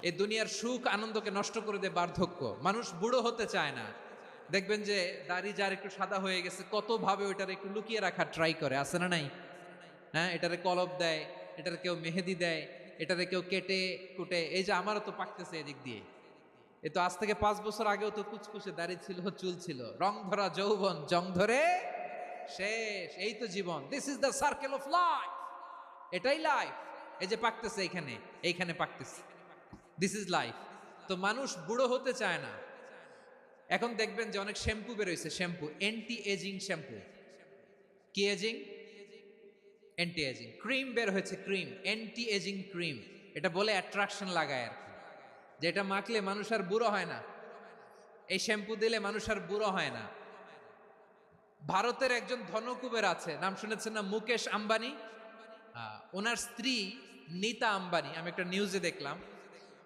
এই দুনিয়ার সুখ আনন্দকে নষ্ট করে দেয় বার্ধক্য। মানুষ বুড়ো হতে চায় না। দেখবেন যে দাড়ি যার একটু সাদা হয়ে গেছে কত ভাবে ওইটার একটু লুকিয়ে রাখার ট্রাই করে, আছে না নাই? হ্যাঁ, এটারে কলপ দেয়, এটারে কেউ মেহেদি দেয়, এটারে কেউ কেটে কুটে। এই যে আমারও তো পাকতেছে এদিক দিয়ে। এ তো আজ থেকে 5 বছর আগেও তো কুচকুচে দাড়ি ছিল, চুল ছিল, রং ধরা যৌবন জং ধরে শেষ। এই তো জীবন, this is the circle of life. এটাই লাইফ। এই যে পাকতেছে এইখানে, এইখানে পাকতেছে, দিস ইজ লাইফ। তো মানুষ বুড়ো হতে চায় না। এখন দেখবেন যে অনেক শ্যাম্পু বেরোইছে, শ্যাম্পু অ্যান্টি এজিং শ্যাম্পু। কি এজিং? Anti ageing. ক্রিম বের হয়েছে, ক্রিম অ্যান্টি এজিং ক্রিম। এটা বলে অ্যাট্রাকশন লাগায় আর কি, যে এটা মাখলে মানুষ আর বুড়ো হয় না, এই শ্যাম্পু দিলে মানুষ আর বুড়ো হয় না। ভারতের একজন ধনকুবের আছে, নাম শুনেছেন না? মুকেশ আম্বানি। ওনার স্ত্রী নীতা আম্বানি, আমি একটা নিউজে দেখলাম,